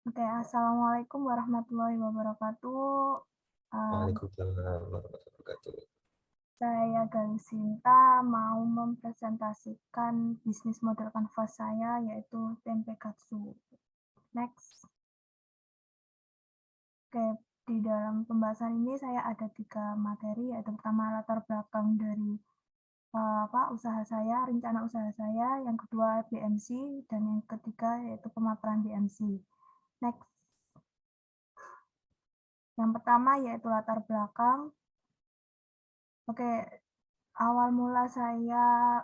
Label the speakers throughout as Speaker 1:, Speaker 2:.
Speaker 1: Oke, assalamualaikum warahmatullahi wabarakatuh.
Speaker 2: Waalaikumsalam warahmatullahi wabarakatuh.
Speaker 1: Saya Galisinta mau mempresentasikan bisnis model kanvas saya yaitu tempe katsu. Next. Oke, di dalam pembahasan ini saya ada 3 materi, yaitu pertama latar belakang dari usaha saya, rencana usaha saya, yang kedua BMC, dan yang ketiga yaitu pemaparan BMC. Next. Yang pertama yaitu latar belakang. Oke, awal mula saya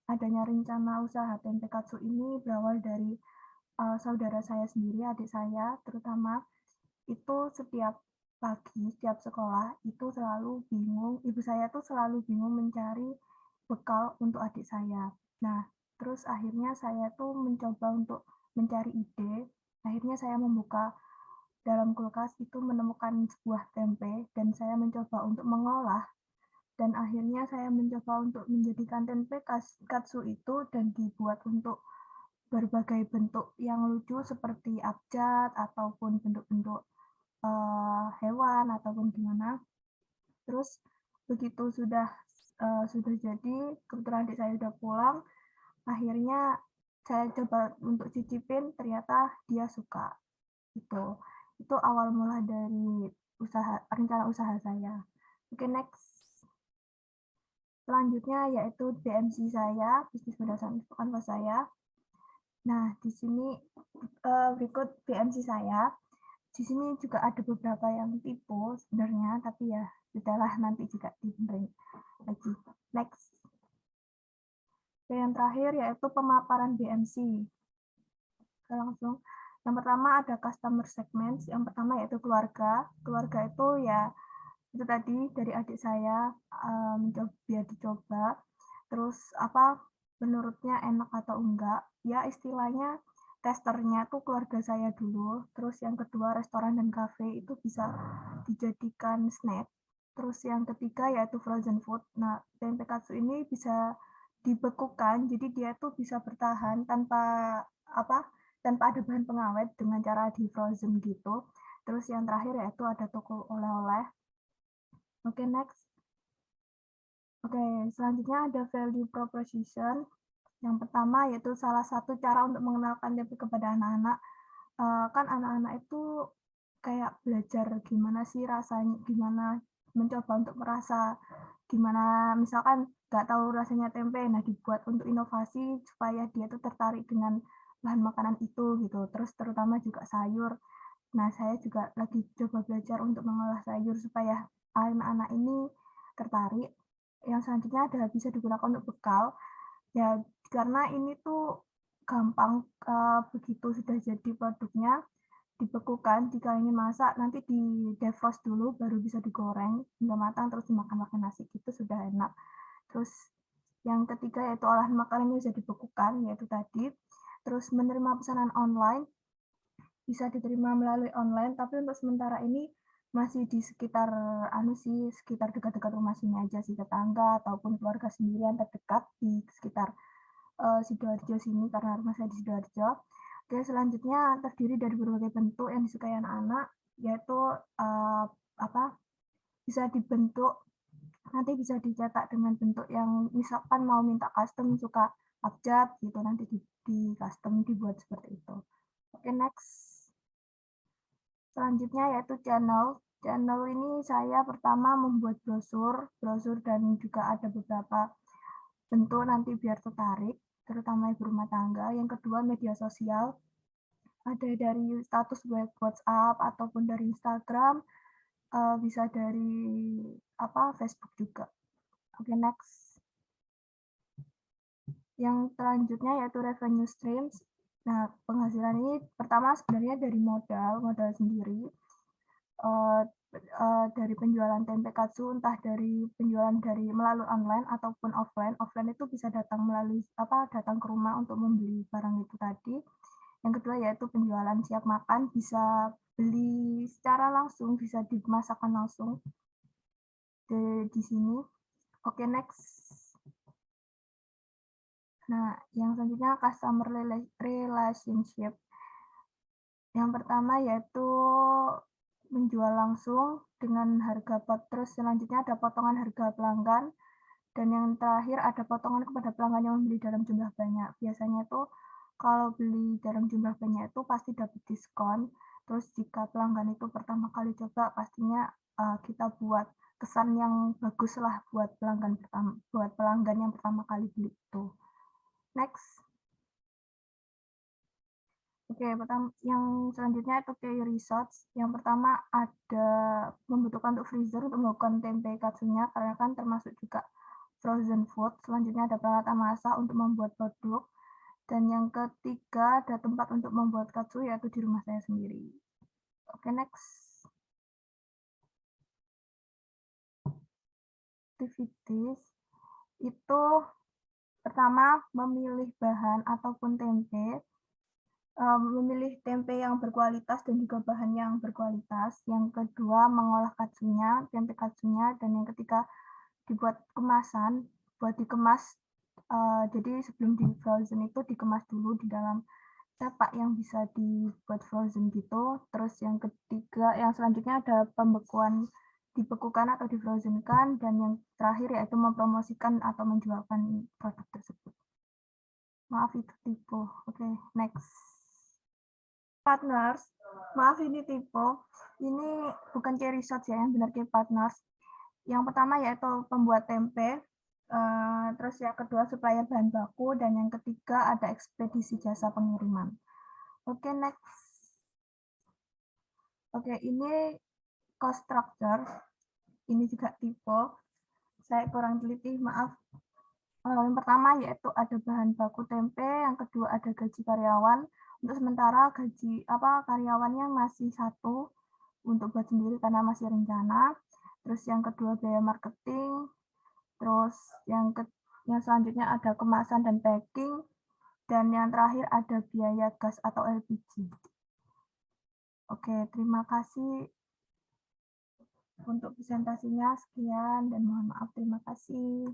Speaker 1: adanya rencana usaha tempe katsu ini berawal dari saudara saya sendiri, adik saya terutama, itu setiap pagi, setiap sekolah itu selalu bingung, ibu saya tuh selalu bingung mencari bekal untuk adik saya. Nah, terus akhirnya saya tuh mencoba untuk mencari ide, akhirnya saya membuka dalam kulkas itu menemukan sebuah tempe dan saya mencoba untuk mengolah dan akhirnya saya mencoba untuk menjadikan tempe katsu itu dan dibuat untuk berbagai bentuk yang lucu seperti abjad ataupun bentuk-bentuk hewan ataupun gimana. Terus begitu sudah jadi, kebetulan adik saya sudah pulang, akhirnya saya coba untuk cicipin, ternyata dia suka. Itu itu awal mula dari rencana usaha saya. Oke, next. Selanjutnya yaitu BMC saya, bisnis berdasarkan kanvas saya. Nah, di sini berikut BMC saya. Di sini juga ada beberapa yang tipe sebenarnya, tapi ya sudahlah nanti juga dibenerin lagi. Next. Dan yang terakhir yaitu pemaparan BMC. Langsung. Yang pertama ada customer segment. Yang pertama yaitu keluarga. Keluarga itu ya itu tadi dari adik saya biar dicoba. Terus menurutnya enak atau enggak, ya istilahnya testernya tuh keluarga saya dulu. Terus yang kedua restoran dan kafe itu bisa dijadikan snack. Terus yang ketiga yaitu frozen food. Nah, tempe katsu ini bisa dibekukan, jadi dia tuh bisa bertahan apa tanpa ada bahan pengawet dengan cara di frozen gitu. Terus yang terakhir yaitu ada toko oleh-oleh. Oke, next. Oke, selanjutnya ada value proposition. Yang pertama yaitu salah satu cara untuk mengenalkan tempe kepada anak-anak. Kan anak-anak itu kayak belajar gimana sih rasanya, gimana mencoba untuk merasa gimana, misalkan nggak tahu rasanya tempe, nah dibuat untuk inovasi supaya dia tuh tertarik dengan bahan makanan itu gitu. Terus terutama juga sayur. Nah, saya juga lagi coba belajar untuk mengolah sayur supaya anak-anak ini tertarik. Yang selanjutnya adalah bisa digunakan untuk bekal. Ya, karena ini tuh gampang, begitu sudah jadi produknya, dibekukan, jika ingin masak nanti di defrost dulu baru bisa digoreng hingga matang terus dimakan pakai nasi, gitu sudah enak. Terus yang ketiga yaitu olahan makanan yang bisa dibekukan, yaitu tadi. Terus menerima pesanan online, bisa diterima melalui online, tapi untuk sementara ini masih di sekitar sekitar dekat-dekat rumah sini aja sih, tetangga ataupun keluarga sendiri yang terdekat di sekitar Sidoarjo sini karena rumah saya di Sidoarjo. Oke, selanjutnya terdiri dari berbagai bentuk yang disukai anak-anak, yaitu uh, apa bisa dibentuk, nanti bisa dicetak dengan bentuk yang misalkan mau minta custom suka abjad gitu, nanti di custom dibuat seperti itu. Oke, next. Selanjutnya yaitu channel. Channel ini saya pertama membuat brosur dan juga ada beberapa bentuk nanti biar tertarik, terutama ibu rumah tangga. Yang kedua media sosial, ada dari status web WhatsApp ataupun dari Instagram, bisa dari Facebook juga. Oke, next. Yang selanjutnya yaitu revenue streams. Nah, penghasilan ini pertama sebenarnya dari modal sendiri, uh, dari penjualan tempe katsu, entah dari penjualan melalui online ataupun offline. Offline itu bisa datang datang ke rumah untuk membeli barang itu tadi. Yang kedua yaitu penjualan siap makan, bisa beli secara langsung, bisa dimasakkan langsung di sini. Oke, next. Nah, yang selanjutnya customer relationship. Yang pertama yaitu menjual langsung dengan harga terus selanjutnya ada potongan harga pelanggan, dan yang terakhir ada potongan kepada pelanggan yang membeli dalam jumlah banyak. Biasanya itu kalau beli dalam jumlah banyak itu pasti dapat diskon. Terus jika pelanggan itu pertama kali coba, pastinya kita buat kesan yang bagus lah buat pelanggan yang pertama kali beli itu. Next. Oke, yang selanjutnya itu key research. Yang pertama ada membutuhkan untuk freezer untuk melakukan tempe katsunya karena kan termasuk juga frozen food. Selanjutnya ada peralatan masak untuk membuat produk. Dan yang ketiga ada tempat untuk membuat katsu yaitu di rumah saya sendiri. Oke, next. Activities itu pertama memilih bahan ataupun tempe. Memilih tempe yang berkualitas dan juga bahan yang berkualitas. Yang kedua, mengolah katsunya, tempe katsunya. Dan yang ketiga, dibuat kemasan, buat dikemas. Jadi sebelum di frozen itu dikemas dulu di dalam cepak yang bisa dibuat frozen gitu. Terus yang ketiga, yang selanjutnya ada pembekuan, dibekukan atau difrozenkan. Dan yang terakhir yaitu mempromosikan atau menjualkan produk tersebut. Maaf itu tipe. Oke, next. Partners, maaf ini tipe, ini bukan key research ya, yang benar key partners. Yang pertama yaitu pembuat tempe, terus yang kedua supplier bahan baku, dan yang ketiga ada ekspedisi jasa pengiriman. Oke, next. Oke, ini cost structure, ini juga tipe, saya kurang teliti, maaf. Yang pertama yaitu ada bahan baku tempe, yang kedua ada gaji karyawan. Untuk sementara karyawannya masih satu untuk buat sendiri karena masih rencana. Terus yang kedua biaya marketing. Terus yang selanjutnya ada kemasan dan packing. Dan yang terakhir ada biaya gas atau LPG. Oke, terima kasih untuk presentasinya. Sekian dan mohon maaf. Terima kasih.